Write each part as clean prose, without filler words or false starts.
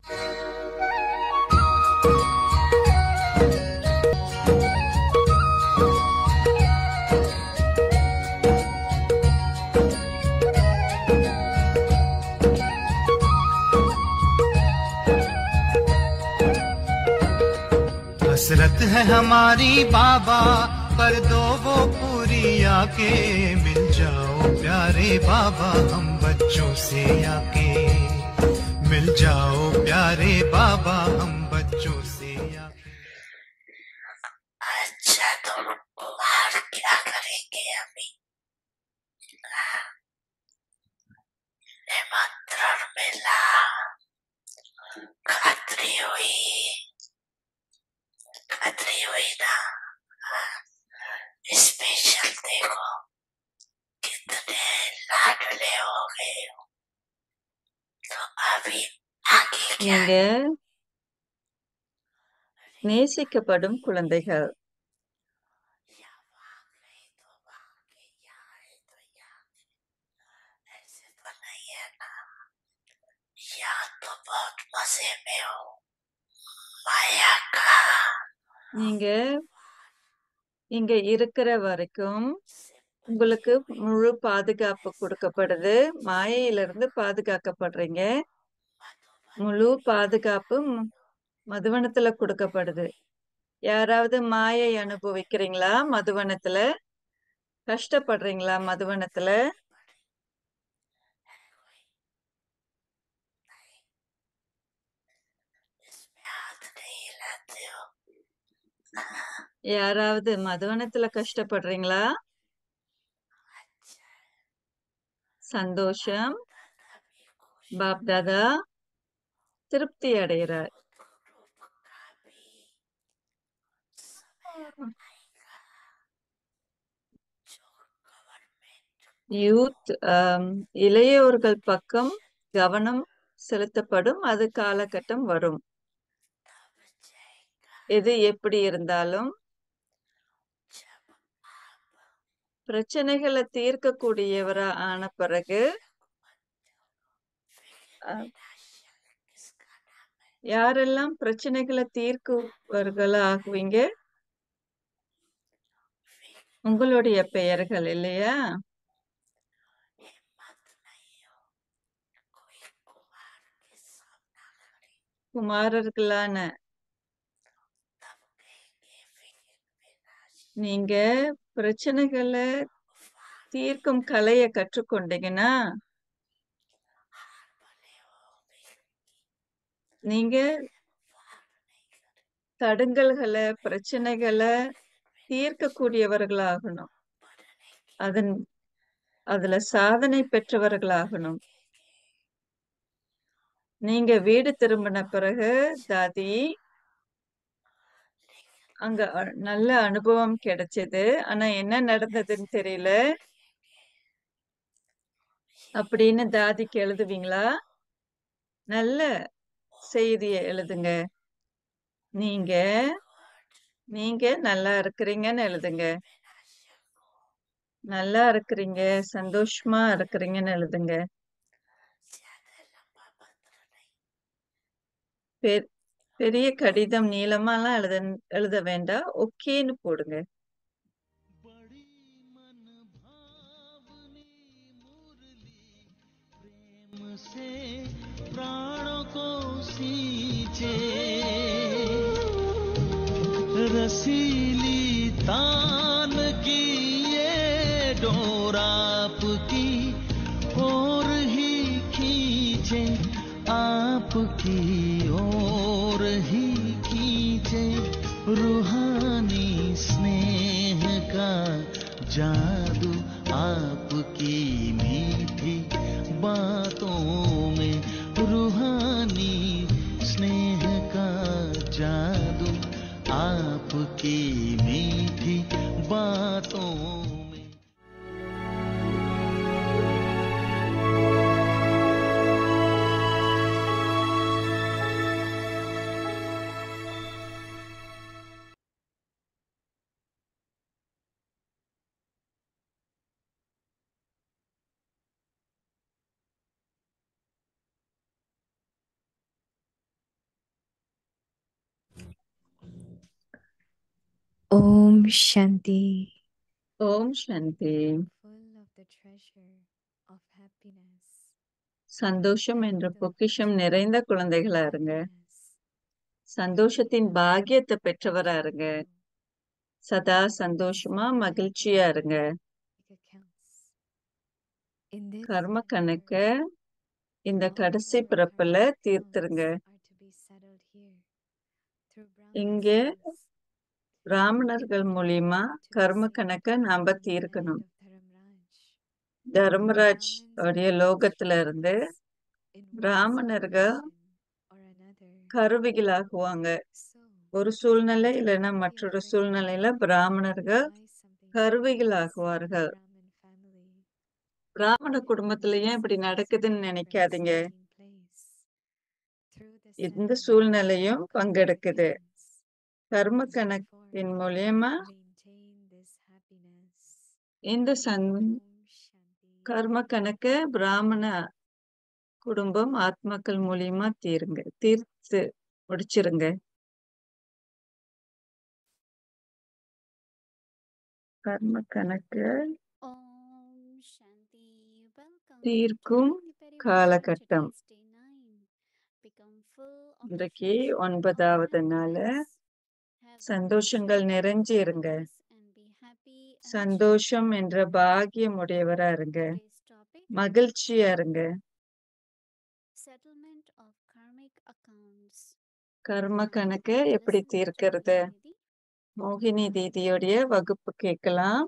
हसरत है हमारी बाबा, कर दो वो पूरी आके। मिल जाओ प्यारे बाबा हम बच्चों से आके। मिल जाओ प्यारे बाबा हम बच्चों से आके। अच्छा तो कुमार क्या करेंगे अभी? निमंत्रण मिला, खातरी हुई ना। स्पेशल देखो कितने लाडले हो गए हो। तो अभी आगे क्या? நீங்க நேசிக்கப்படும் குழந்தைகள். ऐसे तो नहीं है ना, या तो बहुत मजे में हो। माया का நீங்க இங்க இருக்கிற வரைக்கும் உங்களுக்கு முழு பாதுகாப்பு கொடுக்கப்படுது. மாயையிலிருந்து பாதுகாக்கப்படுறீங்க. முழு பாதுகாப்பு மதுவனத்துல கொடுக்கப்படுது. யாராவது மாயை அனுபவிக்கிறீங்களா? மதுவனத்துல கஷ்டப்படுறீங்களா? மதுவனத்துல इसमें हाथ नहीं हिलाते हो। யாராவது மதுவனத்துல கஷ்டப்படுறீங்களா? சந்தோஷம். பாப் தாதா திருப்தி அடைகிறார். யூத் இளையோர்கள் பக்கம் கவனம் செலுத்தப்படும். அது காலகட்டம் வரும். எது எப்படி இருந்தாலும் பிரச்சனைகளை தீர்க்கக்கூடியவரா ஆன பிறகு யாரெல்லாம் பிரச்சனைகளை தீர்க்குவர்களா ஆகுவீங்க? உங்களுடைய பெயர்கள் இல்லையா? குமாரர்களான நீங்க பிரச்சனைகளை தீர்க்கும் கலையை கற்றுக்கொண்டீங்கன்னா நீங்க தடுங்கல்களை பிரச்சனைகளை தீர்க்கக்கூடியவர்களாகணும். அதுல சாதனை பெற்றவர்களாகணும். நீங்க வீடு திரும்பின பிறகு தாதி அங்க நல்ல அனுபவம் கிடைச்சது. ஆனா என்ன நடந்ததுன்னு தெரியல அப்படின்னு தாதிக்கு எழுதுவீங்களா? நல்ல செய்தியை எழுதுங்க. நீங்க நல்லா இருக்கிறீங்கன்னு எழுதுங்க. நல்லா இருக்கிறீங்க, சந்தோஷமா இருக்கிறீங்கன்னு எழுதுங்க. பெரிய கடிதம் நீளமாலாம் எழுத வேண்டாம். ஓகேன்னு போடுங்க. से प्राणों को सींचे रसीली तान की ये डोर आपकी ओर ही खींचे, आपकी ओर ही खींचे। रूहानी स्नेह का जादू आपकी मीठी बातों में, रूहानी स्नेह का जादू आपकी मीठी Om Shanti. Om Shanti. Full of the treasure of happiness. சந்தோஷம் என்ற Having the பொக்கிஷம் virtue நிறைந்த of குழந்தைகளா இருங்க. happiness. சந்தோஷத்தின் பாக்கியத்தை பெற்றவரா Each இருங்க. level சதா is சந்தோஷமா like மகிழ்ச்சியா opening இருங்க. bank accounts. In this கர்ம life கணக்க birth, இந்த all கடைசி our பிறப்புல karmic தீர்த்துருங்க. accounts are to be settled here through Brahmin இங்கே sons. பிராமணர்கள் People மூலியமா come to be கர்ம saved கணக்க in நாம the land தீர்க்கணும். of Dharamraj. Dharmaraj Brahmins உடைய are லோகத்துல இருந்து instruments in one பிராமணர்கள் situation or another. கருவிகளாகுவாங்க. So, ஒரு சூழ்நிலை இல்லைன்னா don't be மற்றொரு afraid சூழ்நிலையில to பிராமணர்கள் buy something from கருவிகளாகுவார்கள். this Brahmin family. பிராமண Happiness குடும்பத்துல ஏன் இப்படி is நடக்குதுன்னு already நினைக்காதீங்க. taking place through the இந்த settlement சூழ்நிலையும் of karmic பங்கெடுக்குது. accounts. கர்ம Therefore, கணக்கின் மூலியமா maintain this happiness. இந்த Om Shanti. கர்ம கணக்க பிராமண குடும்பம் ஆத்மாக்கள் மூலியமா தீர்த்து முடிச்சிருங்க. கர்ம கணக்கு Om Shanti. Welcome தீர்க்கும் to Bhakti Parivar. காலகட்டம். Today's day 9. Become full of the இன்றைக்கு treasure of 9வது நாள். happiness. Have the சந்தோஷங்கள் virtue of நிறைஞ்சு இருங்க. happiness and be happy and சந்தோஷம் cheerful. என்ற பாக்கியம் உடையவரா இருங்க. Today's topic: மகிழ்ச்சியா இருங்க. settlement of karmic accounts. கர்ம கணக்க The எப்படி lesson by தீர்க்கிறது? Jyotirmay Didi. மோகினி தீதியோடைய வகுப்பு கேட்கலாம்.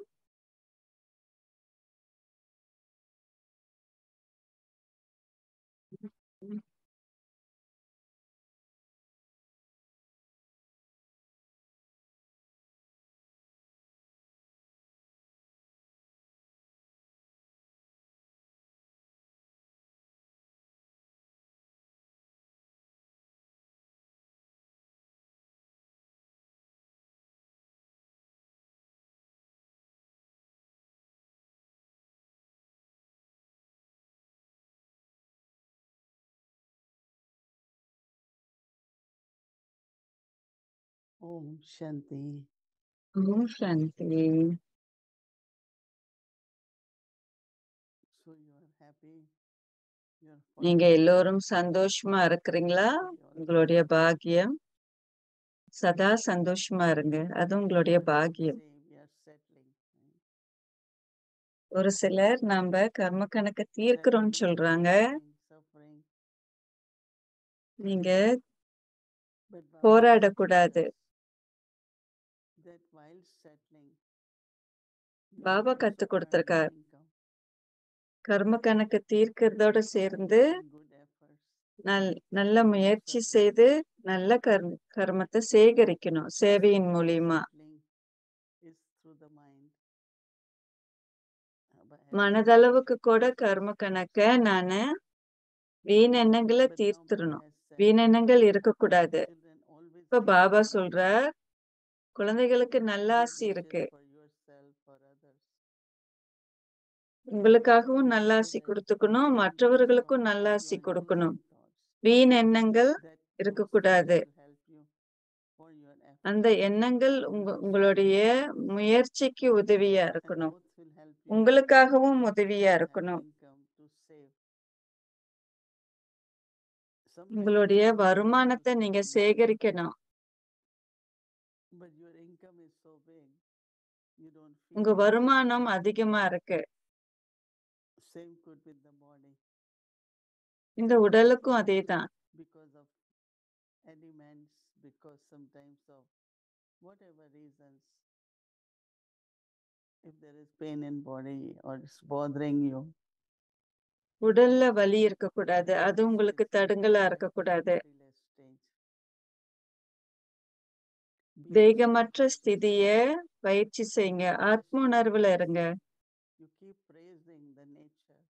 Om Shanti. Om Shanti. So you are happy. You are நீங்க fortunate. எல்லோரும் சந்தோஷமா இருக்கிறீங்களா? உங்களுடைய பாக்கியம். சதா சந்தோஷமா இருங்க. அது உங்களுடைய பாக்கியம். Say we are settling. ஒரு சிலர் நாம கர்ம கணக்க தீர்க்கிறோம்னு Settling, சொல்றாங்க. suffering. நீங்க But Baba போராடக்கூடாது. teaches us that while settling, you Baba should கத்து also earn கொடுத்திருக்கார். income. கர்ம கணக்க தீர்க்கிறதோட சேர்ந்து Making good efforts. நல்ல முயற்சி செய்து நல்ல கர்மத்தை சேகரிக்கணும் சேவையின் மூலியமா. Settling is through the mind. By having மனதளவுக்கு கூட கர்ம கணக்க நானு வீணெண்ணங்களை But now Baba தீர்த்திடணும். has said, வீணெண்ணங்கள் இருக்கக்கூடாது. children always இப்ப give பாபா good சொல்றார், குழந்தைகளுக்கு நல்ல good ஆசி wishes இருக்கு. for yourself, for others. உங்களுக்காகவும் நல்ல So ஆசி that கொடுத்துக்கணும், you மற்றவர்களுக்கும் stop நல்ல your ஆசி losing கொடுக்கணும். thoughts. வீண் எண்ணங்கள் That thoughts இருக்கக்கூடாது. will help you for your efforts. அந்த எண்ணங்கள் உங்களுடைய முயற்சிக்கு உதவியா And இருக்கணும். both will help you உங்களுக்காகவும் உதவியா to have இருக்கணும். income to save. Sometimes உங்களுடைய you are able வருமானத்தை to நீங்க save more, சேகரிக்கணும். but your income is so big, you don't feel உங்க like வருமானம் saving. அதிகமா இருக்கு. Same could with the body. இந்த உடலுக்கும் அதேதான். Because of elements, because sometimes of whatever reasons, if there is pain in body or it's bothering you, உடல்ல வலி இருக்கக்கூடாது. அது உங்களுக்கு this is தடுங்கலா like இருக்கக்கூடாது. bodiless stage. Be தேகமற்ற observant. ஸ்திதிய பயிற்சி செய்யுங்க. ஆத்ம உணர்வுல இருங்க. You keep praising the nature.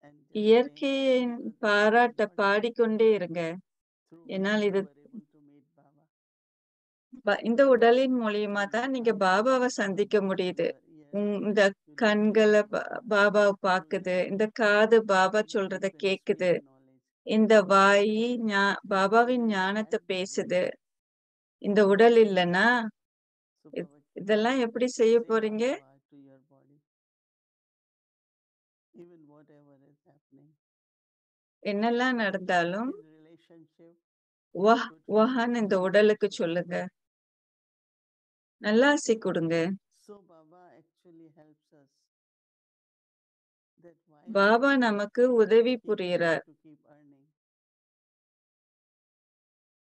And just saying, இயற்கையின் because this is பாராட்ட what பாடிக்கொண்டே இருங்க. through என்னால் which இது you are able to meet Baba. இந்த உடலின் மூலியமா தான் நீங்க பாபாவை சந்திக்க முடியுது. இந்த கண்களை பாபாவை பாக்குது, இந்த காது பாபா சொல்றத கேக்குது, இந்த வாய் பாபாவின் ஞானத்தை பேசுது. இந்த உடல் இல்லைன்னா So இ- Baba, இதெல்லாம் எப்படி செய்ய say போறீங்க? Baba to your body, even whatever is happening என்னெல்லாம் நடந்தாலும் in relationship, வஹ் good வஹான்னு இந்த உடலுக்கு relationship. சொல்லுங்க. நல்லாசி கொடுங்க. So Baba actually helps us. That why Baba நமக்கு உதவி he புரியுறார். wants to keep earning.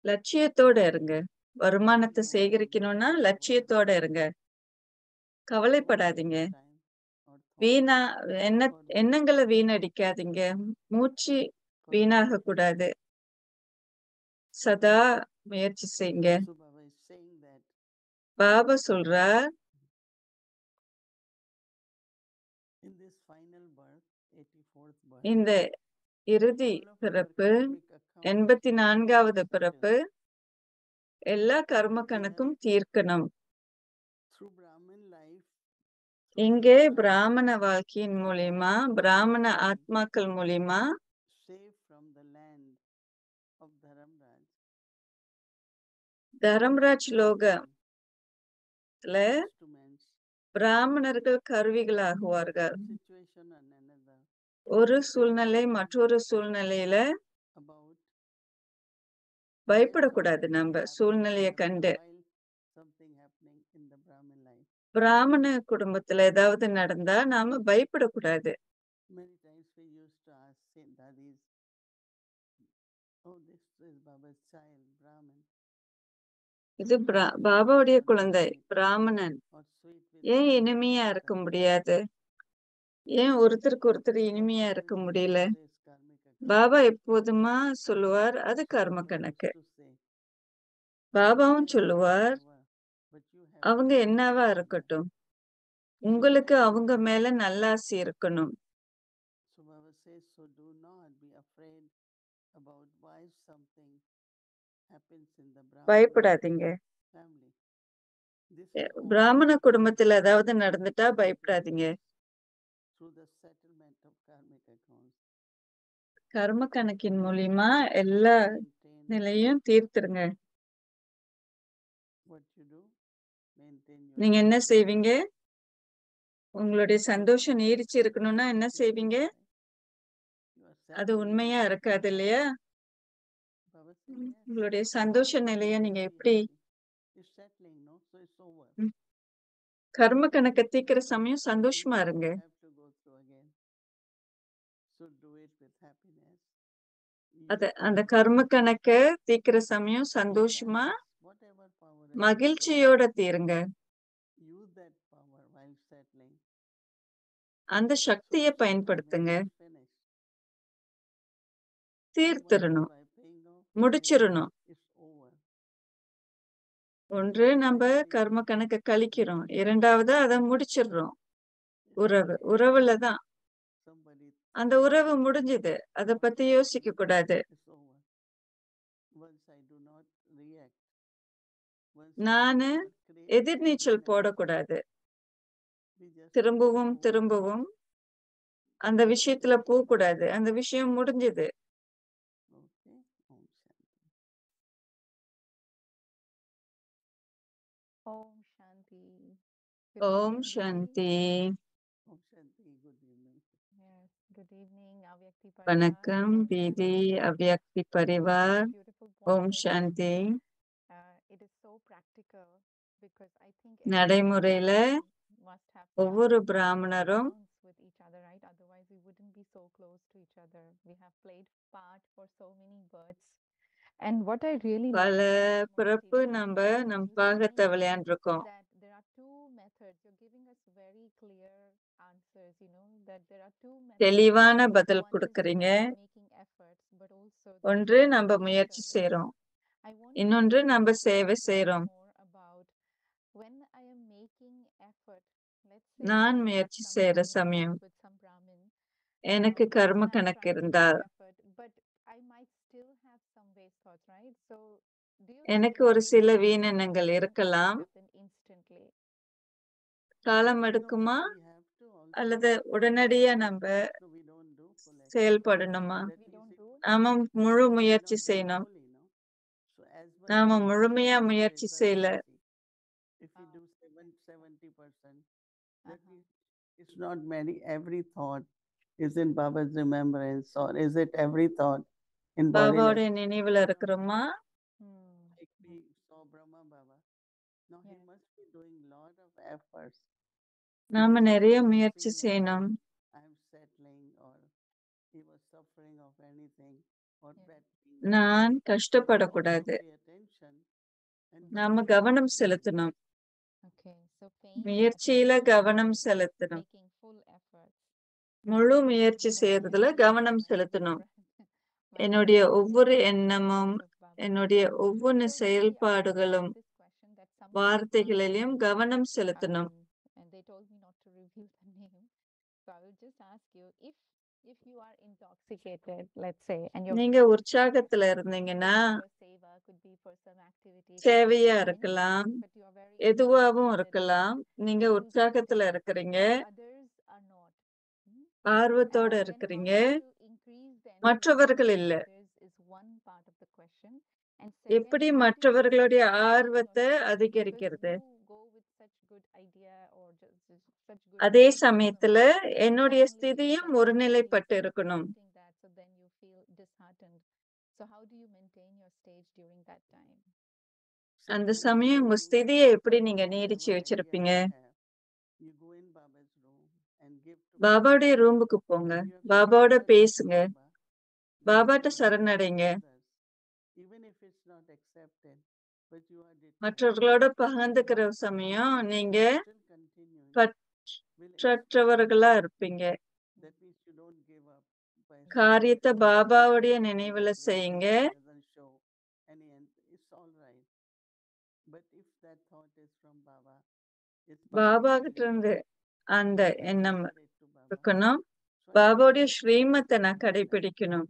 லட்சியத்தோட இருங்க. வருமானத்தை Don't worry சேகரிக்கணும்னா about லட்சியத்தோட whatever இருங்க. Don't கவலைப்படாதீங்க. waste time or thought Veena for what எண்ணங்களை வீணடிக்காதீங்க. மூச்சு வீணாக cosmetic. கூடாது. சதா முயற்சி செய்யுங்க. So Baba is saying that Baba சொல்றார், in this final birth, 84th birth, இந்த இறுதி all of our பிறப்பு, karmic accounts 84வது settled. பிறப்பு, எல்லா கர்ம கணக்கும் தீர்க்கணும். Through Brahmin life, through இங்கே Brahmana, பிராமண வாழ்க்கையின் மூலியமா, பிராமண ஆத்மாக்கள் மூலியமா saved from the land of Dharamraj. Dharmaraj லோகத்துல Instruments, பிராமணர்கள் கருவிகளாகுவார்கள். one situation and another, ஒரு சூழ்நிலை மற்றொரு சூழ்நிலையில about பயப்படக்கூடாது. நம்ம சூழ்நிலைய கண்டு while something happening in the Brahmin life. பிராமண குடும்பத்துல ஏதாவது நடந்தா நாம பயப்படக்கூடாது. Many times we used to ask Saint Dadis, oh, this is Baba's child, Brahmin. இது பாபாவுடைய குழந்தை பிராமணன், Or sweet with ஏன் him, இனிமையா or இருக்க something. முடியாது? ஏன் ஒருத்தருக்கு ஒருத்தர் இனிமையா இருக்க Always முடியல? says karmic account. பாபா எப்போதுமா சொல்லுவார், அது கர்ம Baba கணக்கு. used to say, பாபாவும் "Whatever, சொல்லுவார், whatever, but you have அவங்க to என்னவா have இருக்கட்டும், that." உங்களுக்கு அவங்க மேல நல்லாசி இருக்கணும். So Baba says, so do not be afraid about why something happens in the Brahmin பயப்படாதீங்க. family. This is all பிராமண குடும்பத்துல ஏதாவது நடந்துட்டா பயப்படாதீங்க. through the settlement of karmic accounts. கர்ம கணக்கின் மூலியமா எல்லா Maintain நிலையும் தீர்த்துருங்க. what you do, maintain your நீங்க என்ன happiness. செய்வீங்க? உங்களுடைய சந்தோஷம் நீடிச்சு இருக்கணும்னா என்ன செய்வீங்க? You are அது settling உண்மையா your இருக்காது happy இல்லையா? life. Baba said, yes, உங்களுடைய சந்தோஷ நிலைய நீங்க very எப்படி happy. It's settling, no? So it's over. கர்ம கணக்க தீக்கிற சமயம் Nothing சந்தோஷமா you இருங்க. have to go through again. So do it with happiness. அந்த கர்ம கணக்க தீக்கிற சமயம் சந்தோஷமா Whatever power has மகிழ்ச்சியோட தீருங்க. use that power while settling. அந்த சக்தியை பயன்படுத்துங்க. Finish. தீர்த்திடணும், By paying off, முடிச்சிடணும். it's over. ஒன்று நம்ம கர்ம கணக்க கழிக்கிறோம், இரண்டாவது அதை முடிச்சிடுறோம். உறவுல தான் Somebody அந்த உறவு முடிஞ்சது, அத பத்தி யோசிக்க கூடாது. it's over. Once I do not react. நானு எதிர்நீச்சல் போடக்கூடாது. திரும்பவும் திரும்பவும் அந்த விஷயத்துல போகக்கூடாது. அந்த விஷயம் முடிஞ்சது. Okay. Om Shanti. Om Shanti. ஓம் சாந்தி. Om Shanti. Good evening. Yes. Good evening, Avyakti Parivar. வணக்கம் Om Didi, Shanti. அவ்யக்தி Parivar. Beautiful Om point. Shanti. It is so practical because I think நடைமுறையில must have ஒவ்வொரு some பிராமணரும் accounts with each other, right? Otherwise, we wouldn't be so close to each other. We have played part for so many births. And what I really பல like பிறப்பு நம்ம நம் பாகத்தை விளையாண்டுருக்கோம். that there are two methods. You're giving us very clear answers, you know, that there are two methods. தெளிவான பதில் One is கொடுக்கறீங்க. making efforts, but also ஒன்று நம்ம முயற்சி செய்றோம், I want இன்னொன்று to நம்ம சேவை talk செய்றோம். more about when I am making effort. Let's say நான் I have முயற்சி some செய்யற karmic சமயம், accounts with some Brahmin. எனக்கு And கர்ம I'm கணக்கு trying to இருந்தால் make effort, but I might still have some waste thoughts, right? So do you எனக்கு think ஒரு waste சில thoughts வீணெண்ணங்கள் can இருக்கலாம். happen instantly? காலம் எடுக்குமா We have to also அல்லது உடனடியா நம்ம so we don't do full action. செயல்படணுமா? That We is don't it. do. நாம முழு We முயற்சி not do செய்யணும். fully, no? So as even நாம in முழுமையா meditation முயற்சி result செய்யல. we see. If we do 70%, that means it's not many. Every thought is in Baba's remembrance, or is it every thought in bodiless? பாபாவுடைய நினைவுல இருக்கிறோமா? Like we saw Brahma Baba. Now he Yes. must be doing lot of efforts. நாம Because he நிறைய wasn't முயற்சி seeing செய்யணும். I'm settling, or he was suffering of anything, or Yeah. battling. நான் We have to கஷ்டப்படக்கூடாது. pay attention and நாம concentrate கவனம் on செலுத்தணும். Okay, so paying முயற்சியில attention கவனம் and செலுத்தணும். making full efforts. முழு முயற்சி That's செய்யறதுல very கவனம் very செலுத்தணும். different. Very என்னுடைய different ஒவ்வொரு from the எண்ணமும், teachings of Baba. என்னுடைய ஒவ்வொரு So Didi, I want to செயல்பாடுகளும், ask this question that someone வார்த்தைகளிலும் கவனம் செலுத்தணும். and they told me not to reveal the name. So I will just ask you if you are intoxicated, let's say, and you're நீங்க உற்சாகத்துல இருந்தீங்கன்னா, could be for seva, could be for some activity, could be சேவையா for anything, இருக்கலாம், but you are very எதுவாகவும் intoxicated இருக்கலாம். நீங்க and உற்சாகத்துல enthusiastic, இருக்கிறீங்க, but others are not. ஆர்வத்தோட Then how இருக்கிறீங்க, to increase the மற்றவர்கள் enthusiasm இல்ல. of others is one part of the question. And second, எப்படி how do you மற்றவர்களுடைய maintain your ஆர்வத்தை stage? Because அதிகரிக்கிறது? you go with such good idea or just such good அதே enthusiasm, சமயத்துல but என்னுடைய suddenly ஸ்திதியும் suddenly you ஒருநிலைப்பட்டு start இருக்கணும். facing that, so then you feel disheartened. So how do you maintain your stage during that time? அந்த Second, சமயம் உங்க you ஸ்திதியை எப்படி நீங்க நீடிச்சு whatever idea வச்சிருப்பீங்க? you have, you go in Baba's room and give to Baba. பாபாவுடைய ரூமுக்கு போங்க, And you have to பாபாவோட surrender to பேசுங்க, Baba. Then பாபாட்ட you சரணடைங்க. others. Even if it's not accepted, but you are determined. மற்றவர்களோட பகிர்ந்துக்கிற சமயம் நீங்க Still continuing. Will பற்றற்றவர்களா இருப்பீங்க. That means you don't give up. By காரியத்தை saying, பாபாவுடைய "Even நினைவுல if செய்யுங்க. reality doesn't show any end, it's all right." But if that thought is from Baba, it's Baba Baba's கிட்ட will. இருந்து அந்த I எண்ணம் offer it to Baba. இருக்கணும். So I பாபாவுடைய follow ஸ்ரீமத்தை நான் that கடைபிடிக்கணும்.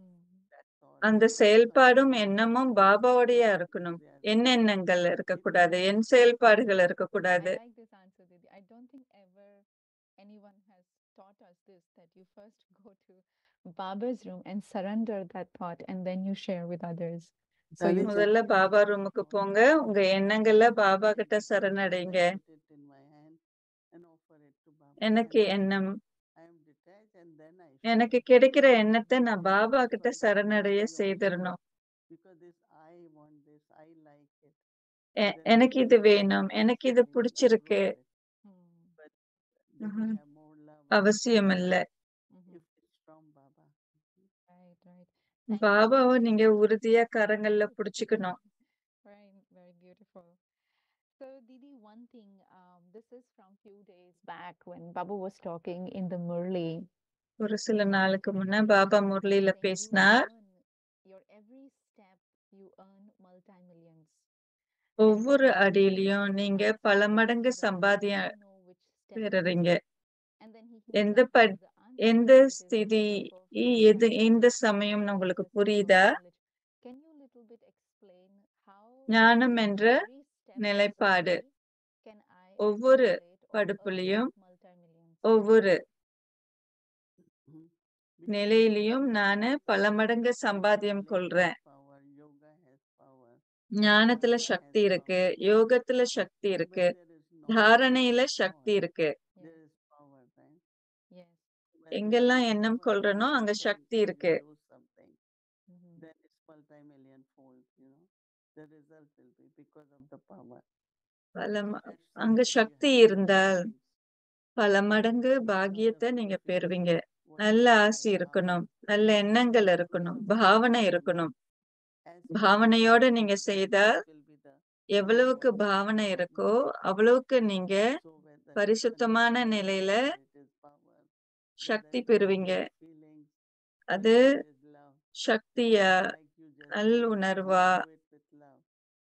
that thought. அந்த That செயல்பாடும் thought. எண்ணமும் பாபாவுடைய Baba's இருக்கணும். enthusiasm. என் எண்ணங்கள் It இருக்கக்கூடாது, will என் செயல்பாடுகள் இருக்கக்கூடாது. I like this answer, Didi. I don't think ever anyone has taught us this, that you first go to Baba's room and surrender that thought and then you share with others. So That you is முதல்ல exactly Baba what I ரூமுக்கு want. போங்க, உங்க எண்ணங்கள்ல பாபா கிட்ட Get it, சரணடைங்க. I put it in my hand and offer it to Baba. எனக்கு And எண்ணம், I am detached and then I எனக்கு share. கிடைக்கிற எண்ணத்தை நான் பாபா That's கிட்ட why சரணடைய suddenly also, செய்திடணும். because this I want this, I like it. எனக்கு இது வேணும், எனக்கு இது பிடிச்சிருக்கு, But then we have more love. அவசியம் இல்ல. If it's from Baba. Right, right. Thank you. பாபாவை நீங்க உறுதியா கரங்கள்ல புடிச்சுக்கணும். Right, very beautiful. So, Didi, one thing, this is from few days back when Babu was talking in the Murli. ஒரு சில நாளுக்கு முன்ன Baba முரளியில saying you பேசினார். earn your every step, you earn multi-millions. ஒவ்வொரு அடியிலையும் நீங்க பல மடங்கு சம்பாதியம் You know which step பெறுறீங்க. and then he எந்த himself gave the answer, எந்த which is ஸ்திதி the perfect எது answer. எந்த சமயம் உங்களுக்கு This is புரியுதா? your knowledge. Can you little bit explain how ஞானம் என்ற every step of நிலைப்பாடு study can I ஒவ்வொரு accumulate or earn படுப்புலையும் multi-millions? ஒவ்வொரு Because நிலையிலையும் நானு பல மடங்கு சம்பாத்தியம் healing கொள்றேன். has power, yoga has power, ஞானத்துல dharana சக்தி has இருக்கு, power. யோகத்துல சக்தி But இருக்கு, there is knowledge, தாரணையில there is Sakthi thought, இருக்கு. there is power, right? Yes. When there எங்கெல்லாம் is எண்ணம் power, கொள்றனோ you அங்க think சக்தி and இருக்கு. do something, then it's multi-million fold, The result will be because of the power. பல ம- That's அங்க that you Sakthi have இருந்தால் blessings. பல மடங்கு Because of பாக்கியத்தை the நீங்க feelings, பெறுவீங்க. whatever நல்ல you ஆசி have, இருக்கணும், power, நல்ல எண்ணங்கள் because இருக்கணும், of the பாவனை power, இருக்கணும். as you பாவனையோட have நீங்க power, செய்தால் that will be the எவ்வளவுக்கு reward. பாவனை இருக்கோ அவ்வளவுக்கு நீங்க So whether பரிசுத்தமான conditioned நிலையில whether it is power, சக்தி whether பெறுவீங்க. it is feelings, அது whether it is love, சக்தியா, like you just நல் said, உணர்வா, you do it with love.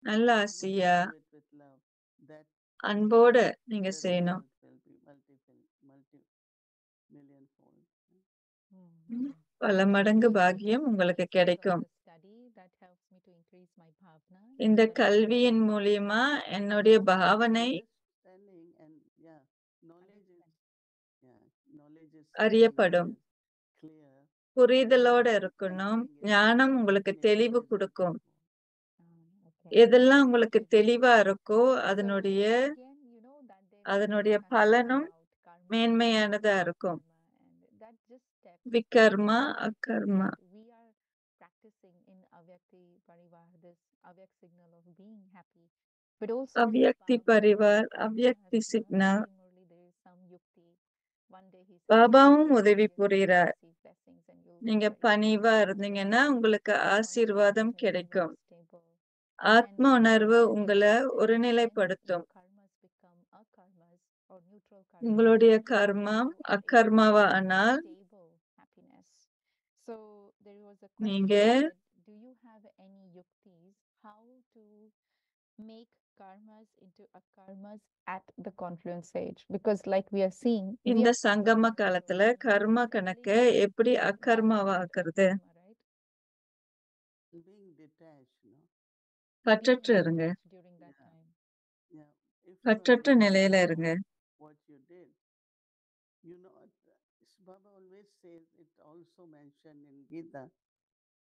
நல்ல And once ஆசியா, you do it with love, that அன்போட நீங்க the செய்யணும். result will be multi-million fold. பல மடங்கு பாக்கியம் உங்களுக்கு கிடைக்கும். The study that helps me to increase my bhavna. இந்த கல்வியின் மூலியமா என்னுடைய பாவனை Understanding and knowledge is அறியப்படும். clear. புரிதலோட இருக்கணும். ஞானம் உங்களுக்கு தெளிவு கொடுக்கும். எதெல்லாம் உங்களுக்கு தெளிவா இருக்கோ அதனுடைய அதனுடைய பலனும் மேன்மையானதா இருக்கும். விகர்மா அகர்மா அவ்யக்தி பரிவார் அவ்யக்தி சிக்னல் பாபாவும் உதவி புரிகிறார். நீங்க பணிவா இருந்தீங்கன்னா உங்களுக்கு ஆசீர்வாதம் கிடைக்கும். ஆத்ம உணர்வு உங்களை ஒருநிலைப்படுத்தும். உங்களுடைய கர்மம் அகர்மாவா ஆனால் நீங்க இந்த சங்கம காலத்துல கர்ம கணக்க எப்படி அகர்மாவா ஆக்குறது? being detached, no? பற்றற்று இருங்க. Yeah. If you பற்றற்ற understand நிலையில இருங்க. what you did, you know, Baba always says, it also mentioned in Gita,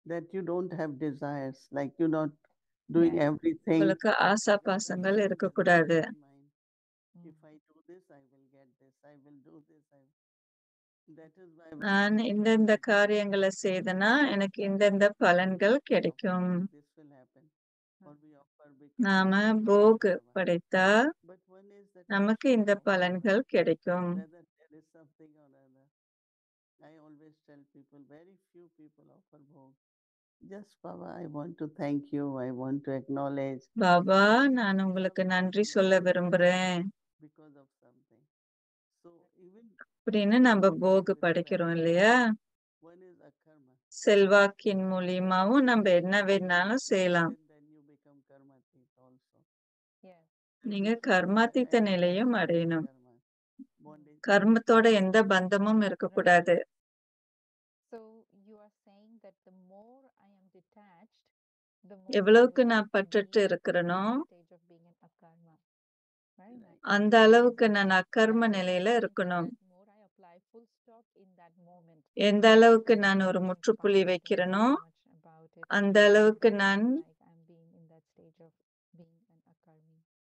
that you don't have desires, like you're not doing everything. உங்களுக்கு ஆசா பாசங்கள் இருக்கக்கூடாது. If I do this, I will get this. I will do this. That is why நான் இந்தந்த காரியங்களை செய்தனா எனக்கு இந்தந்த பலன்கள் கிடைக்கும். this will happen. Or we offer நாம போக் படைத்தா but one is that நமக்கு இந்த பலன்கள் கிடைக்கும். whether there is something or other. I always tell people, very few people offer bhog. Just Baba, I want to thank you. I want to acknowledge. Baba நான் உங்களுக்கு நன்றி சொல்ல விரும்புறேன் Because of something. So even அப்படின்னு நம்ம போக் படைக்கிறோம் இல்லையா? one is akarma. செல்வாக்கின் மூலியமாவும் நம்ம என்ன வேணாலும் செய்யலாம். Then you become karmatit also. நீங்க கர்மாத்தீத்த நிலையும் அடையணும். Bondage. கர்மத்தோட எந்த பந்தமும் இருக்கக்கூடாது. எவ்வளவுக்கு நான் பற்றற்று இருக்கிறேனோ அந்த அளவுக்கு நான் அக்கர்ம நிலையில இருக்கணும். எந்த அளவுக்கு நான் ஒரு முற்றுப்புள்ளி வைக்கிறேனோ அந்த அளவுக்கு நான்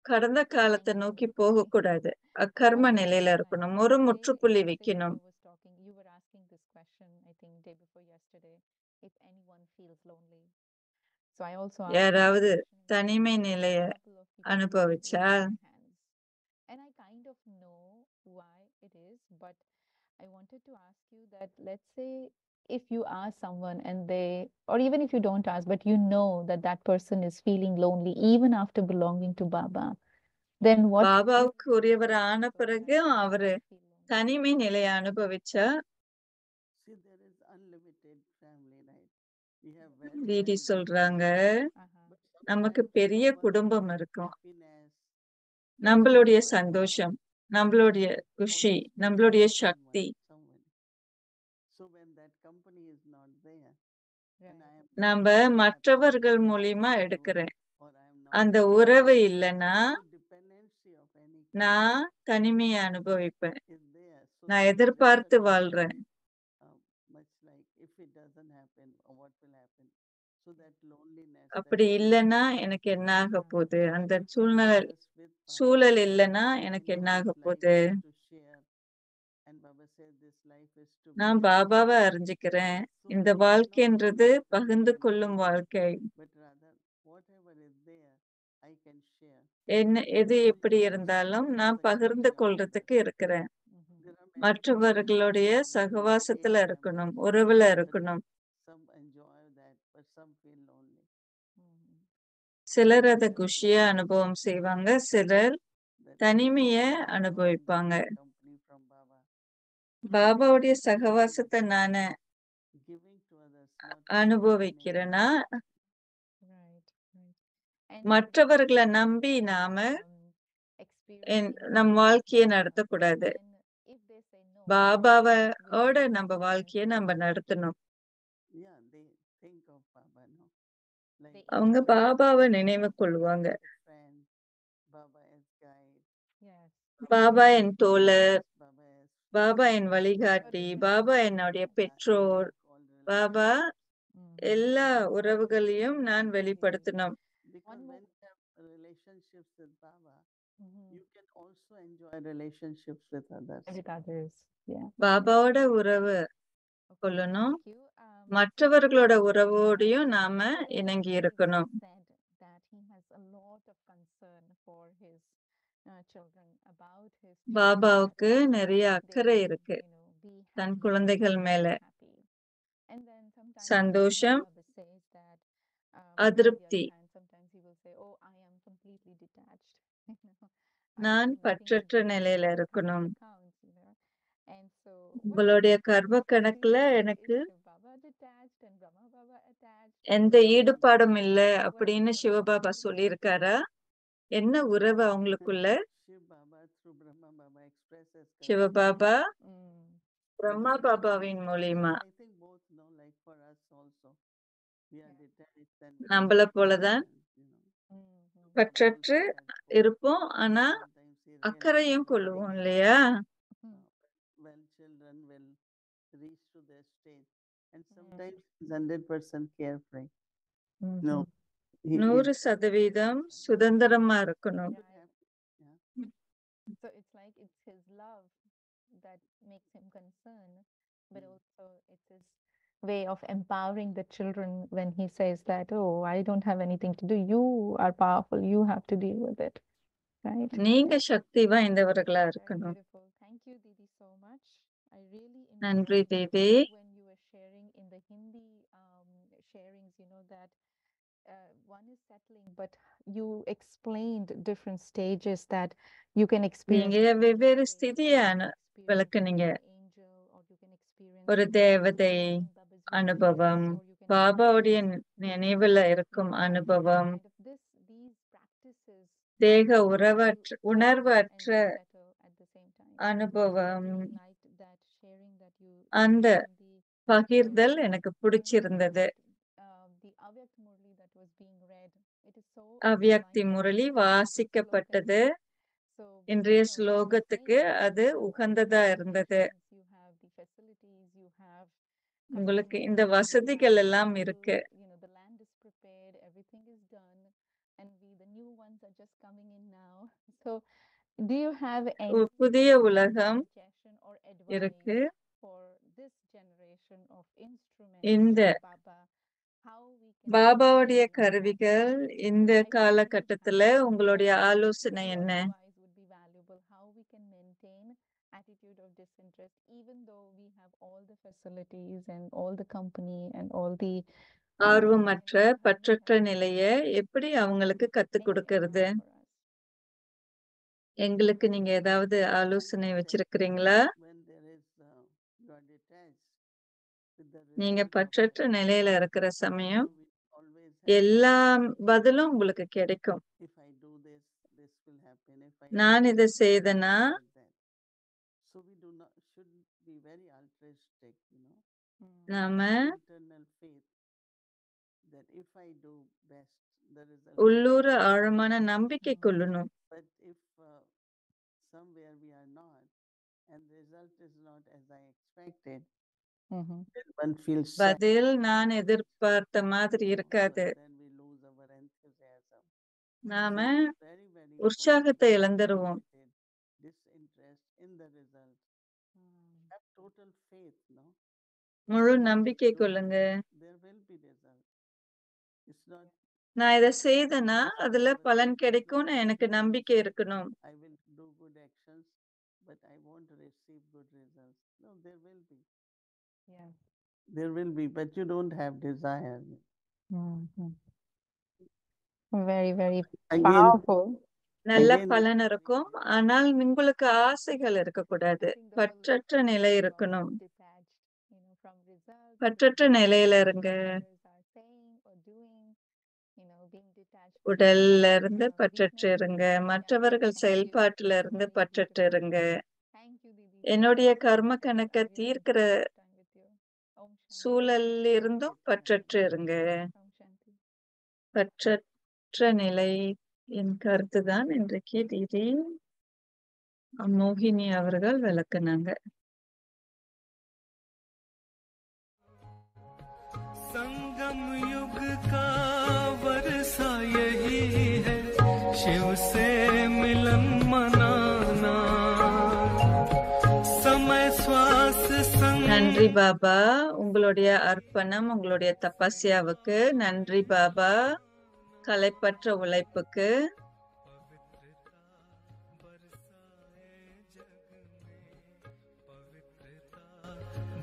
கடந்த காலத்தை நோக்கி போகக்கூடாது. அக்கர்ம நிலையில இருக்கணும். ஒரு முற்றுப்புள்ளி வைக்கணும். யாராவது தனிமை நிலைய அனுபவிச்சால் if you ask someone and they, or even if you don't ask, but you know that that person is feeling lonely even after belonging to Baba, then what? பாபாவுக்கு உரியவர் ஆன பிறகு அவரு தனிமை நிலைய அனுபவிச்சா See, there is unlimited family, right? We have very, வீதி very சொல்றாங்க but நமக்கு sometimes பெரிய our குடும்பம் இருக்கும். happiness, நம்மளுடைய சந்தோஷம், நம்மளுடைய குஷி, நம்மளுடைய சக்தி someone. So when that company is not there, and I am நம்ம மற்றவர்கள் மூலியமா எடுக்கிறேன். or I am not அந்த உறவு இல்லைன்னா so dependency of any நான் தனிமையை அனுபவிப்பேன். is there. So நான் எதிர்பார்த்து வாழ்றேன். much like if it doesn't happen, or what will happen? So that loneliness. அப்படி இல்லைன்னா எனக்கு என்ன ஆக போகுது? அந்த சூழல் இல்லைன்னா எனக்கு என்ன ஆக போகுது? நான் பாபாவை அறிஞ்சுக்கிறேன். இந்த வாழ்க்கைன்றது பகிர்ந்து கொள்ளும் வாழ்க்கை. என்ன எது எப்படி இருந்தாலும் நான் பகிர்ந்து கொள்றதுக்கு இருக்கிறேன். மற்றவர்களுடைய சகவாசத்துல இருக்கணும், உறவுல இருக்கணும். சிலர் அதை குஷியா அனுபவம் செய்வாங்க, சிலர் தனிமைய அனுபவிப்பாங்க. பாபாவுடைய சகவாசத்தை நான அனுபவிக்கிறேன்னா மற்றவர்களை நம்பி நாம நம் வாழ்க்கையை நடத்தக்கூடாது. பாபாவோட நம்ம வாழ்க்கையை நம்ம நடத்தணும். அவங்க பாபாவை நினைவு கொள்வாங்க. பாபா என் தோழர், பாபா என் வழிகாட்டி, பாபா என்னுடைய பெற்றோர், பாபா எல்லா உறவுகளையும் நான் வெளிப்படுத்தணும். Because one when more. you have relationships with Baba, Mhm. you can also enjoy relationships with others. With others. Yeah. பாபாவோட உறவு Okay, கொள்ளணும், thank you. மற்றவர்களோட உறவோடையும் நாம இணங்கி இருக்கணும். Said that he has a lot of concern for his children, about his children, பாபாவுக்கு that நிறைய they அக்கறை can, இருக்கு be தன் happy, குழந்தைகள் மேல. happy. And then sometimes சந்தோஷம், Baba says that on the other அதிருப்தி. hand, sometimes he will say, "Oh, I am completely detached. You know, I நான் have nothing to பற்றற்ற do with நிலையில your இருக்கணும். karmic accounts, you know." And so, what உங்களுடைய is கர்ம கணக்குல எனக்கு Shiv Baba detached and Brahma Baba attached? எந்த ஈடுபாடும் இல்ல What அப்படின்னு is the சிவபாபா bond? சொல்லியிருக்காரா? என்ன உறவு அவங்களுக்குள்ள? Shiv Baba through Brahma Baba expresses Shiv Baba Mm. Brahma பாபாவின் மூலியமா I think both know, like for us also, we are detached and we நம்மள போலதான் you know. Mhm. Baba பற்றற்று also has both. இருப்போம், ஆனா Sometimes he really அக்கறையும் cares கொள்ளுவோம் for இல்லையா? Mhm. when children will reach to their stage, and Mm. sometimes he's 100% carefree. Mhm. No, he 100% சுதந்திரமா இருக்கணும். Right. yeah. So it's like it's his love that makes him concerned, but also it's his way of empowering the children when he says that, "Oh, I don't have anything to do. You are powerful. You have to deal with it." Right? நீங்க சக்தி வாய்ந்தவர்களா Very இருக்கணும். beautiful. Thank you, Didi, so much. I really நன்றி enjoyed Didi. when you were sharing in the Hindi sharings, you know, that one is settling, but you explained different stages that you can experience நீங்க the angel வெவ்வேறு stage, ஸ்திதிய you can experience விளக்குனீங்க. being an angel, or you can experience ஒரு தேவதை being Baba's அனுபவம், remembrance, or you can பாபாவுடைய experience நினைவுல இருக்கும் அனுபவம், kind of these practices தேக help you உறவற்ற settle உணர்வற்ற and settle at the same time. I அனுபவம், really liked that sharing that you அந்த did in the பகிர்தல் எனக்கு பிடிச்சிருந்தது. the Avyakt Murli that was being read. It is so அவ்யக்தி aligned Murali with the வாசிக்கப்பட்டது. slogan. So இன்றைய based on what you were ஸ்லோகத்துக்கு saying, அது you have all the உகந்ததா இருந்தது. accommodations, you have the facilities, you have உங்களுக்கு custodians, இந்த you வசதிகள் have எல்லாம் people, இருக்கு. you know, the land is prepared, everything is done, and the new ones are just coming in now. So do you have any புதிய உலகம் suggestion or advice இருக்கு. for this generation of இந்த instruments of Baba? How we can பாபாவுடைய maintain கருவிகள் happiness? இந்த I really காலகட்டத்துல have உங்களுடைய ஆலோசனை your என்ன? advice would be valuable. How we can maintain attitude of disinterest even though we have all the facilities and all the company and all the ஆர்வமற்ற பற்றற்ற having நிலைய எப்படி அவங்களுக்கு கத்து any கொடுக்கறது? advice for us? எங்களுக்கு நீங்க ஏதாவது ஆலோசனை வச்சிருக்கிறீங்களா? When there is you are detached with the நீங்க result of பற்றற்ற நிலையில இருக்கிற சமயம் we always have எல்லா பதிலும் உங்களுக்கு கிடைக்கும். if I do this, this will happen. If I நான் do இதை this, செய்தனா like that. So we should be very altruistic, you know. நாம Internal faith that if I do best, the result. உள்ளூர ஆழமான நம்பிக்கை கொள்ளணும். But if somewhere we are not, and the result is not as I expected, then one feels sad. பதில் நான் எதிர்பார்த்த மாதிரி இருக்காது. Then we lose our enthusiasm. நாம Very, very உற்சாகத்தை இழந்துருவோம். disinterest in the result. Have total faith, no? முழு நம்பிக்கை கொள்ளுங்க. There will be result. It's not. நான் இதை செய்தனா அதுல பலன் கிடைக்கும்னு எனக்கு நம்பிக்கை இருக்கணும். I will do good actions, but I won't receive good results. No, there will be. Yeah. There will be, but you don't have desire. Very, very Again, powerful. நல்ல Again, பலன் இருக்கும், ஆனால் உங்களுக்கு ஆசைகள் இருக்கக்கூடாது. பற்றற்ற நிலை இருக்கணும். Detached, you know, from results, பற்றற்ற நிலையில இருங்க. others are saying or doing, you know, being detached from உடல்ல இருந்து பற்றற்று weakness. இருங்க. மற்றவர்கள் செயல்பாட்டுல இருந்து Very பற்றற்று beautiful. இருங்க. Thank you, Didi. என்னுடைய கர்ம I கணக்க really தீர்க்கிற enjoyed this time with you. Om Shanti. சூழல்ல இருந்தும் பற்றற்று இருங்க. Om Shanti. பற்றற்ற நிலை என் கருத்துதான் இன்றைக்கு தீதி மோகினி அவர்கள் விளக்குனாங்க. संगम युग का वर्षा यही शिव से मिलन मनाना समय श्वास संग நன்றி பாபா, உங்களுடைய அர்ப்பணம், உங்களுடைய தபஸ்யாவுக்கு நன்றி பாபா, கலைப்பற்ற உழைப்புக்கு.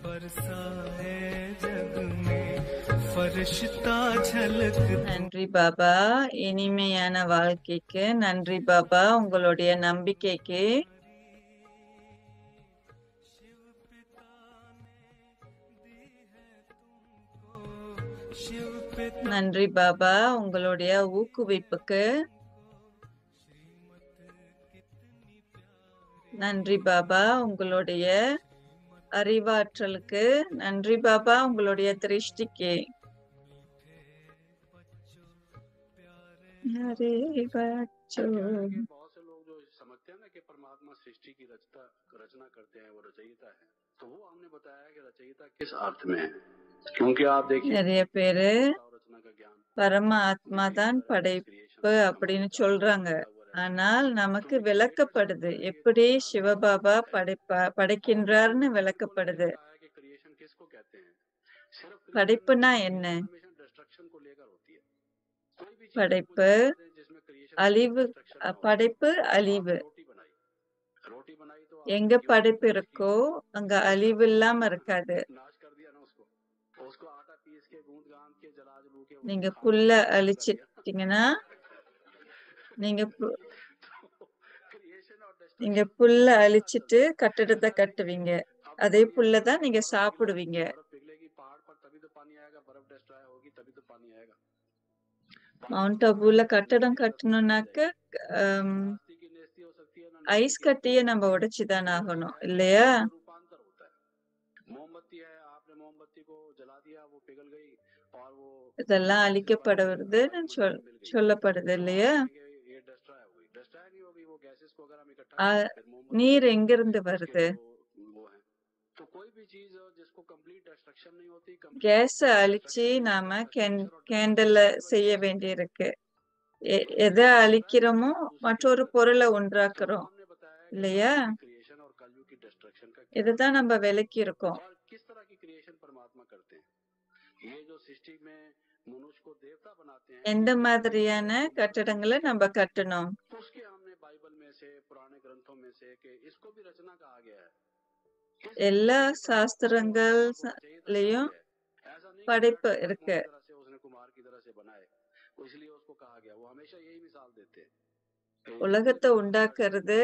बरसाए जग में फरिश्ता झलक நன்றி பாபா, இனிமையான வாழ்க்கைக்கு நன்றி பாபா, உங்களுடைய நம்பிக்கைக்கு. शिव पिता நன்றி பாபா, உங்களுடைய ஊக்குவிப்புக்கு. நன்றி பாபா, உங்களுடைய அறிவாற்றலுக்கு. நன்றி பாபா, உங்களுடைய திருஷ்டிக்கு. அரே பச்சோ. बहुत से लोग जो समझते हैं ना कि परमात्मा सृष्टि की रचना करते हैं, वो रचयिता है, तो वो हमने बताया कि रचयिता किस अर्थ में है, क्योंकि आप देखिए நிறைய பேரு रचना का ज्ञान பரம ஆத்மா தான் படைப்பு அப்படின்னு சொல்றாங்க. ஆனால் நமக்கு விளக்கப்படுது எப்படி சிவபாபா படைக்கின்றார்னு விளக்கப்படுது. क्रिएशन किसको कहते हैं, सिर्फ படைப்புனா என்ன? हमेशा डिस्ट्रक्शन को लेकर होती है। कोई भी चीज படைப்பு जिसमें क्रिएशन அழிவு, படைப்பு அழிவு. रोटी बनाई तो எங்க படைப்பு இருக்கோ அங்க அழிவு இல்லாம இருக்காது. नाश कर दिया ना उसको आटा पीस के गूंद गांद के जला जलू के நீங்க புல்ல அழிச்சிட்டீங்கன்னா, நீங்க நீங்க புல்ல அழிச்சிட்டு கட்டிடத்தை கட்டுவீங்க. அதே புல்லதான் நீங்க சாப்பிடுவீங்க. மவுண்ட் அபுல கட்டடம் கட்டணும்னாக்க ஐஸ் கட்டிய நம்ம உடைச்சுதான் ஆகணும் இல்லையா? இதெல்லாம் அழிக்கப்படுவதுன்னு சொல்லப்படுது இல்லையா? நீர் எங்கிருந்து வருது? கேஸ அழிச்சு நாம கேண்டல செய்ய வேண்டியிருக்கு. எதை அழிக்கிறோமோ மற்றொரு பொருளை உண்டாக்குறோம் இல்லையா? இதுதான் நம்ம விலக்கி இருக்கோம். எந்த மாதிரியான கட்டடங்களை நம்ம கட்டணும்? எல்லா சாஸ்திரங்கள்லயும் படைப்பு இருக்கு. உலகத்தை உண்டாக்குறது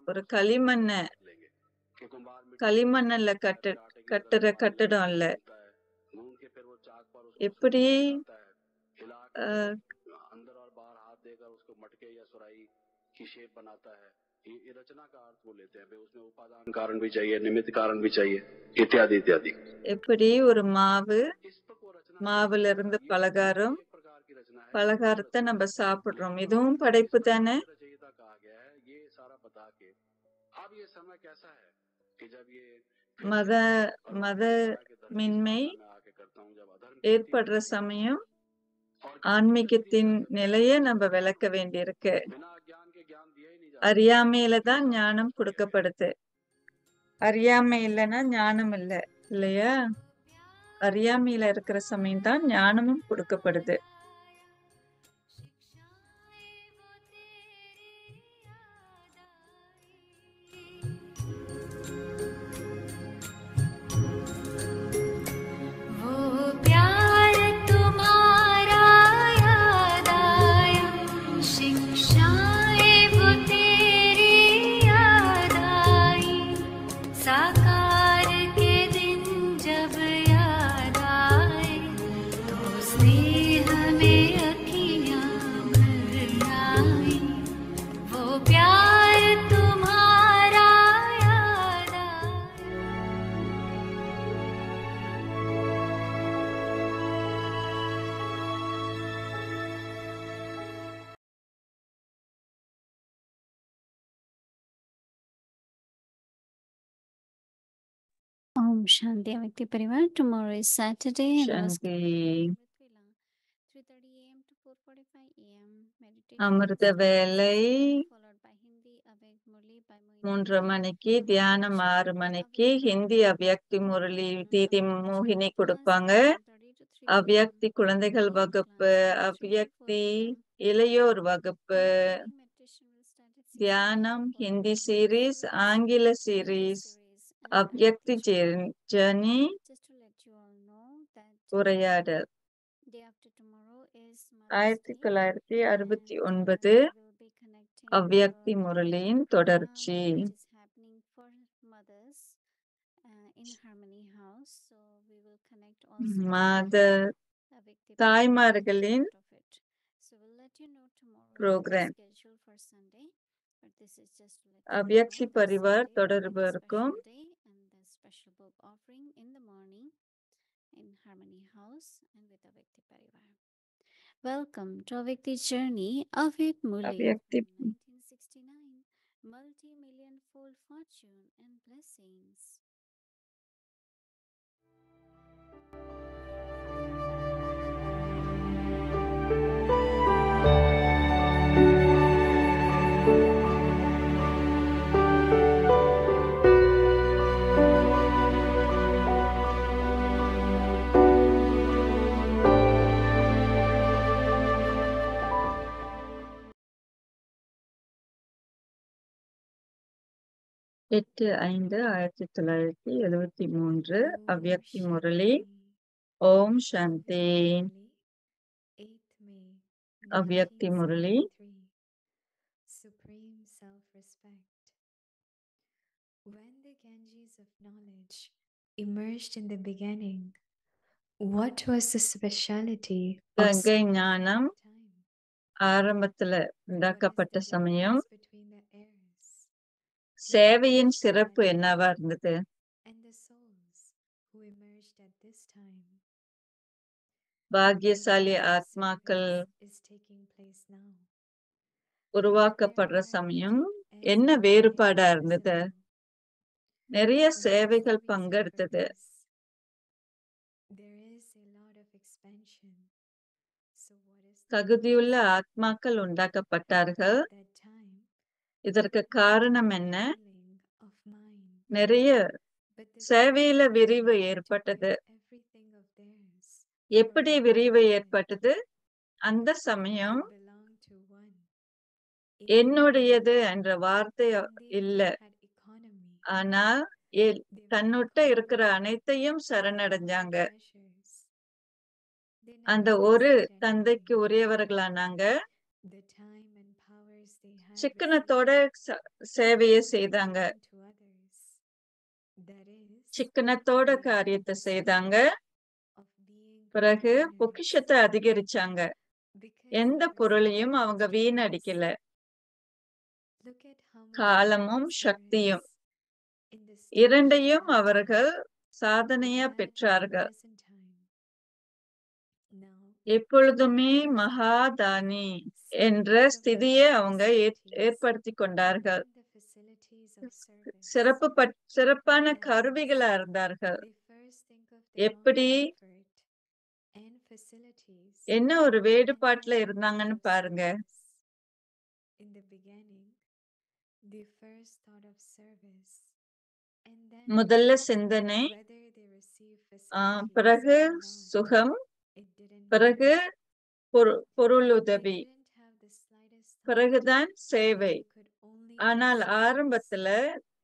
ஒரு களிமண்ணில் கட்டுற கட்டடம் இல்ல. எப்படி कारण भी चाहिए, निमित्त कारण भी चाहिए, इत्यादि इत्यादि। எப்படி ஒரு மாவுல இருந்து பலகாரத்தை நம்ம சாப்பிடுறோம், இதுவும் படைப்பு தானே? மதமின்மை ஏற்படுற சமயம் ஆன்மீகத்தின் நிலைய நம்ம விளக்க வேண்டியிருக்கு. அறியாமையில தான் ஞானம் கொடுக்கப்படுது. அறியாமை இல்லைன்னா ஞானம் இல்லை இல்லையா? அறியாமையில இருக்கிற சமயம் தான் ஞானமும் கொடுக்கப்படுது. Om Shanti Avakti Parivar. Tomorrow is Saturday and our Shanti. 3:30 AM to 4:45 AM, meditation அமிர்த starts at வேலை 6 AM, followed by Hindi Avyak Murli by Moini 3 மணிக்கு, தியானம் 6 மணிக்கு, ஹிந்தி அவ்யக்தி முரளி தீதி மோகினி கொடுப்பாங்க. அவ்யக்தி குழந்தைகள் வகுப்பு, அவ்யக்தி இளையோர் வகுப்பு, தியானம் ஹிந்தி சீரீஸ், ஆங்கில சீரீஸ், அவ்யக்தி ஜர்னி, உரையாடல். 1969 அவ்யக்தி முரளியின் தொடர்ச்சி. மாத தாய்மார்களின் புரோகிராம். அவ்யக்தி பரிவார் தொடர்புக்கும் Welcome to Avyakti Journey, Avyak Murli. Avyakti 1969, multi-million fold fortune and blessings. எட்டு 5/1973 அவ்யக்தி முரளி. ஓம் சாந்தி. அவ்யக்தி Murali. Supreme self-respect. When the Ganges of knowledge emerged in the beginning, what was the speciality of Ganga service ஞானம் at the time? ஆரம்பத்துல What is உண்டாக்கப்பட்ட the சமயம் difference between the heirs சேவையின் சிறப்பு என்னவா இருந்தது? and the souls who emerged at this time? பாக்கியசாலி What kind of ஆத்மாக்கள் service is taking place now? உருவாக்கப்படுற சமயம் என்ன வேறுபாடா இருந்தது? நிறைய சேவைகள் பங்கெடுத்தது. தகுதியுள்ள ஆத்மாக்கள் உண்டாக்கப்பட்டார்கள். இதற்கு காரணம் என்ன? நிறைய சேவையில விரிவு ஏற்பட்டது. எப்படி விரிவு ஏற்பட்டது? அந்த சமயம் என்னுடையது என்ற வார்த்தை இல்ல. ஆனா தன்னுட்ட இருக்கிற அனைத்தையும் சரணடைஞ்சாங்க. அந்த ஒரு தந்தைக்கு உரியவர்களானாங்க. சிக்கனத்தோட சேவையை செய்தாங்க. சிக்கனத்தோட காரியத்தை செய்தாங்க. பிறகு பொக்கிஷத்தை அதிகரிச்சாங்க. எந்த பொருளையும் அவங்க வீணடிக்கல. காலமும் சக்தியும் இரண்டையும் அவர்கள் சாதனையா பெற்றார்கள். எப்பொழுதுமே மகாதானி என்ற ஸ்திதியை அவங்க ஏற்படுத்தி கொண்டார்கள். சிறப்பான கருவிகளா இருந்தார்கள். எப்படி என்ன ஒரு வேறுபாட்டுல இருந்தாங்கன்னு பாருங்க. முதல்ல சிந்தனை, பிறகு சுகம், பிறகு பொருளுதவி, பிறகுதான் சேவை. ஆனால் ஆரம்பத்துல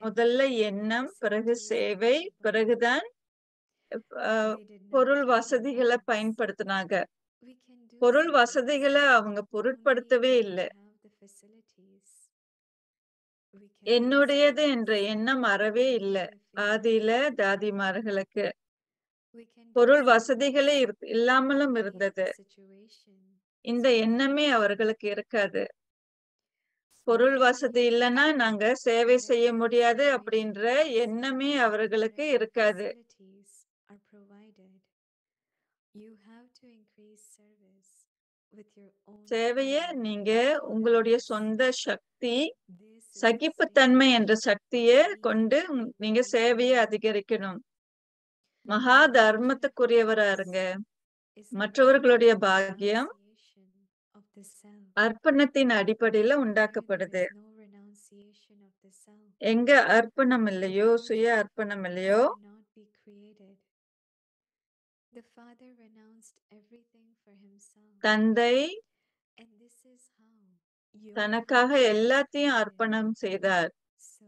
முதல்ல எண்ணம், பிறகு சேவை, பிறகுதான் பொருள் வசதிகளை பயன்படுத்தினாங்க. பொருள் வசதிகளை அவங்க பொருட்படுத்தவே இல்லை. என்னுடையது என்ற எண்ணம் அறவே இல்லை. ஆதியில தாதிமார்களுக்கு பொருள் வசதிகளே இல்லாமலும் இருந்தது. இந்த எண்ணமே அவர்களுக்கு இருக்காது. பொருள் வசதி இல்லைன்னா நாங்க சேவை செய்ய முடியாது அப்படின்ற எண்ணமே அவர்களுக்கு இருக்காது. சேவைய நீங்க உங்களுடைய சொந்த சக்தி, சகிப்புத்தன்மை என்ற சக்தியை கொண்டு நீங்க சேவையை அதிகரிக்கணும். மகா தர்மத்துக்குரியவரா இருங்க. மற்றவர்களுடைய பாக்கியம் the self. அர்ப்பணத்தின் அடிப்படையில Where there உண்டாக்கப்படுது. is no renunciation of the self, எங்க அர்ப்பணம் the இல்லையோ, சுய fortune அர்ப்பணம் இல்லையோ, cannot be created. The Father renounced everything for himself, தந்தை and this is how your தனக்காக fortune was எல்லாத்தையும் created. அர்ப்பணம் செய்தார். So,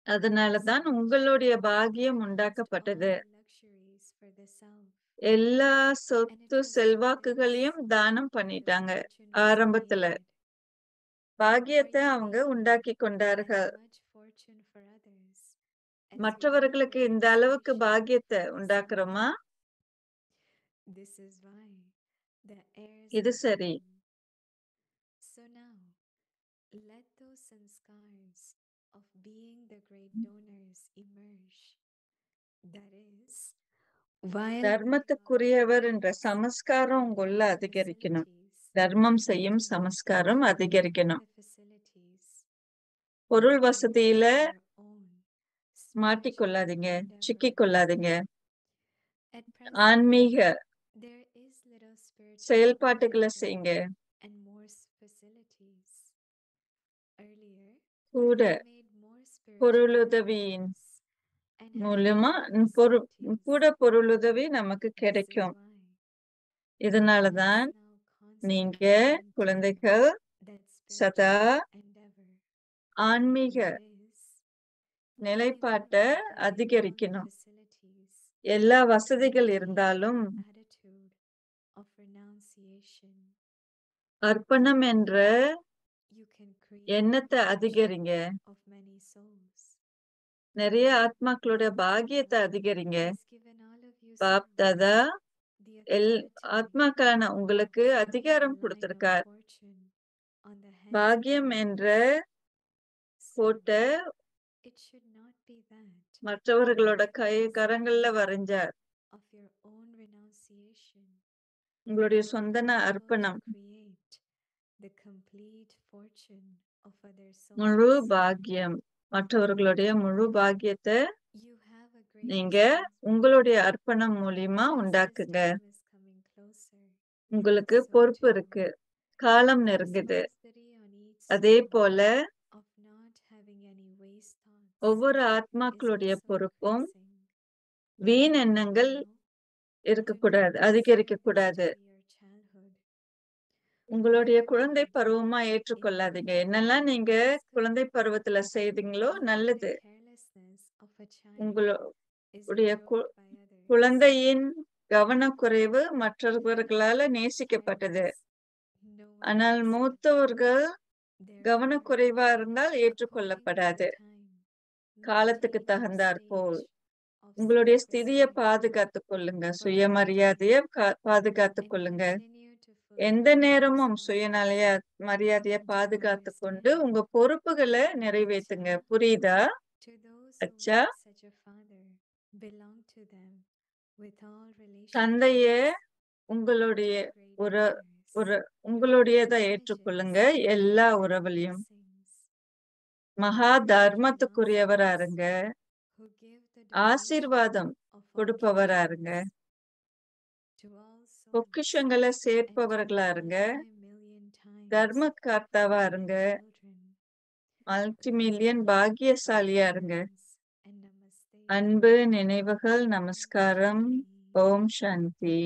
அதனாலதான் உங்களுடைய பாக்கியம் renounced all உண்டாக்கப்பட்டது. the luxuries for the self, எல்லா and it சொத்து was for செல்வாக்குகளையும் this தானம் the பண்ணிட்டாங்க. fortune was ஆரம்பத்துல created. For பாக்கியத்தை you அவங்க gain உண்டாக்கி as கொண்டார்கள். much fortune for others as you மற்றவர்களுக்கு have இந்த அளவுக்கு renunciation பாக்கியத்தை for the self. உண்டாக்குறோமா? This is why the heirs இது of சரி. heaven. So now, let those sanskars of being the great donors emerge. That is, while தர்மத்துக்குரியவர் என்ற சமஸ்காரம் உங்களுள்ள அதிகரிக்கணும். தர்மம் செய்யும் சமஸ்காரம் அதிகரிக்கணும். பொருள் வசதியில மாட்டிக்கொள்ளாதீங்க, சிக்கிக்கொள்ளாதீங்க. ஆன்மீக செயல்பாட்டுகளை செய்யுங்க. கூட பொருளுதவியின் மூலமா கூட பொருளுதவி நமக்கு கிடைக்கும். இதனாலதான் நீங்க குழந்தைகள் சதா ஆன்மீக நிலைப்பாட்டை அதிகரிக்கணும். எல்லா வசதிகள் இருந்தாலும் அர்ப்பணம் என்ற எண்ணத்தை அதிகரிங்க. நிறைய ஆத்மாக்களுடைய பாக்கியத்தை அதிகரிங்க. பாப் தாதா ஆத்மாக்களான உங்களுக்கு அதிகாரம் கொடுத்திருக்கார். பாக்கியம் என்ற கோட்டை மற்றவர்களோட கரங்கள்ல வரைஞ்சார். உங்களுடைய சொந்த அர்ப்பணம் முழு பாக்கியம், மற்றவர்களுடைய முழு பாக்கியத்தை நீங்க உங்களுடைய அர்ப்பணம் மூலியமா உண்டாக்குங்க. உங்களுக்கு பொறுப்பு இருக்கு, காலம் நெருங்குது. அதே போல ஒவ்வொரு ஆத்மாக்களுடைய பொறுப்பும் வீண் எண்ணங்கள் இருக்கக்கூடாது, அதிகரிக்க கூடாது. உங்களுடைய குழந்தை பருவமா ஏற்றுக்கொள்ளாதீங்க. என்னெல்லாம் நீங்க குழந்தை பருவத்துல செய்தீங்களோ நல்லது. உங்களுடைய குழந்தையின் கவனக்குறைவு மற்றவர்களால நேசிக்கப்பட்டது. ஆனால் மூத்தவர்கள் கவனக்குறைவா இருந்தால் ஏற்றுக்கொள்ளப்படாது. காலத்துக்கு தகுந்தாற் போல் உங்களுடைய ஸ்திதியை பாதுகாத்துக் கொள்ளுங்க. சுயமரியாதையை பாதுகாத்துக் கொள்ளுங்க. எந்த நேரமும் மரியாதையை பாதுகாத்து கொண்டு உங்க பொறுப்புகளை நிறைவேற்றுங்க. புரியுதா? அச்சா, தந்தைய உங்களுடைய உங்களுடையதை ஏற்றுக்கொள்ளுங்க. எல்லா உறவுலையும் மகா தர்மத்துக்குரியவரா இருங்க. ஆசீர்வாதம் கொடுப்பவரா இருங்க. பொக்கிஷங்களை சேர்ப்பவர்களா இருங்க. தர்ம கர்த்தாவா இருங்க. மல்டி மில்லியன் பாக்கியசாலியா இருங்க. அன்பு நினைவுகள். நமஸ்காரம். ஓம் சாந்தி.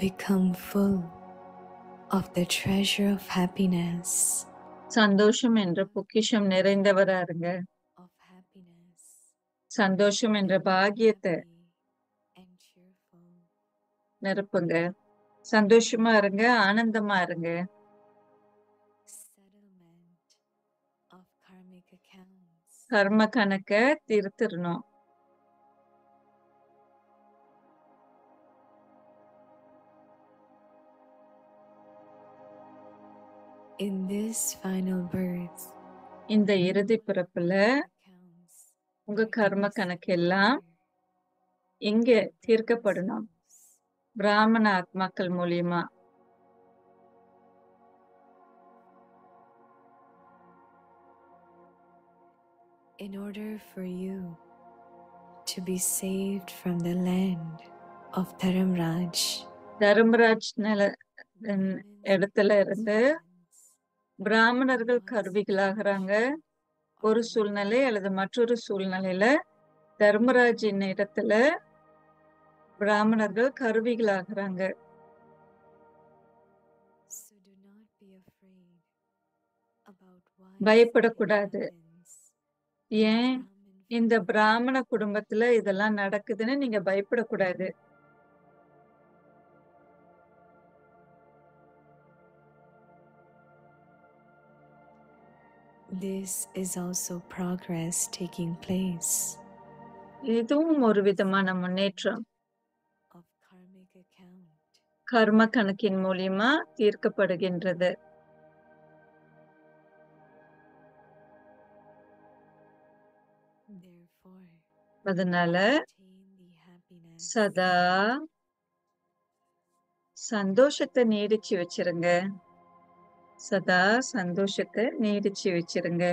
Become full of the treasure of happiness. சந்தோஷம் என்ற பொக்கிஷம் நிறைந்தவரா இருங்க. சந்தோஷம் என்ற பாக்கியத்தை நிரப்புங்க. சந்தோஷமா இருங்க, ஆனந்தமா இருங்க. கர்ம கணக்க தீர்த்திரணும். In this final birth, இந்த இறுதி பிறப்புல உங்க கர்ம கணக்கு எல்லாம் எங்க தீர்க்கப்படணும்? பிராமண ஆத்மாக்கள் மூலியமா. In order for you to be saved from the land of Dharamraj, Dharmaraj இடத்துல இருந்து பிராமணர்கள் கருவிகளாகிறாங்க. ஒரு சூழ்நிலை அல்லது மற்றொரு சூழ்நிலையில தர்மராஜின் இடத்துல பிராமணர்கள் கருவிகளாகிறாங்க. பயப்படக்கூடாது. ஏன் இந்த பிராமண குடும்பத்துல இதெல்லாம் நடக்குதுன்னு நீங்க பயப்படக்கூடாது. this is also progress taking place இதுவும் ஒரு விதமான முன்னேற்றம். of karmic account. கர்ம கணக்கின் மூலியமா தீர்க்கப்படுகின்றது. Therefore, அதனால attain the happiness சதா சந்தோஷத்தை நீடிச்சு வச்சிருங்க. சதா சந்தோஷத்தை நீடிச்சு வச்சிருங்க.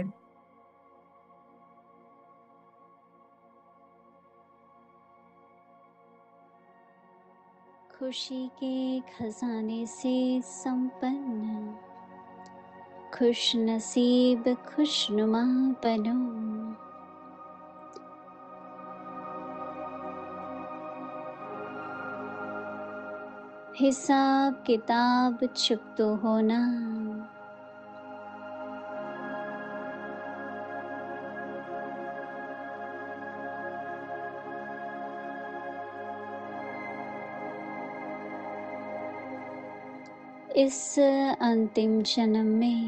खुशी के खजाने से संपन्न खुश नसीब खुशनुमा बनो। हिसाब किताब चुप तो होना, इस अंतिम जन्म में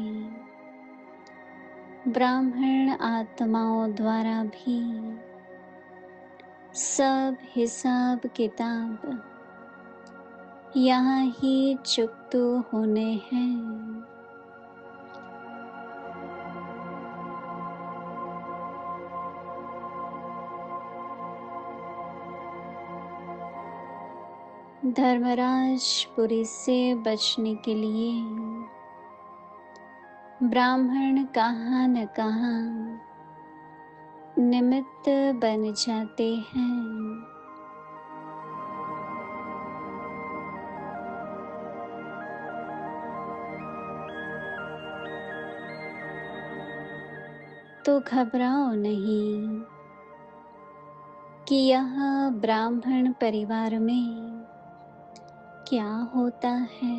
ब्राह्मण आत्माओं द्वारा भी सब हिसाब किताब यहाँ ही चुकतो होने हैं। धर्मराजपुरी से बचने के लिए ब्राह्मण कहाँ न कहाँ निमित्त बन जाते हैं। तो घबराओ नहीं कि यह ब्राह्मण परिवार में क्या होता है।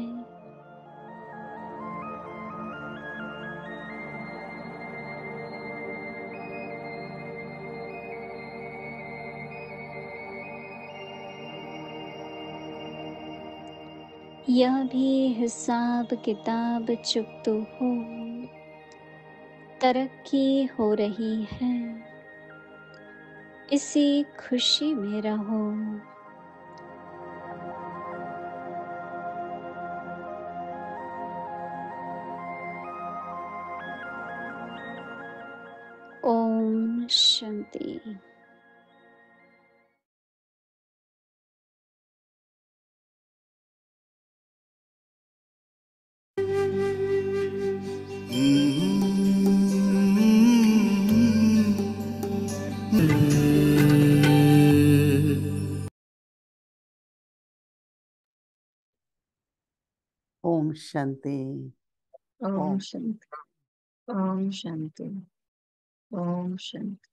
यह भी हिसाब किताब चुकतो हो, तरक्की हो रही है, इसी खुशी में रहो। ओम शांति। Om Shanti. ओम शांति, ओम शांति, ओम शांति।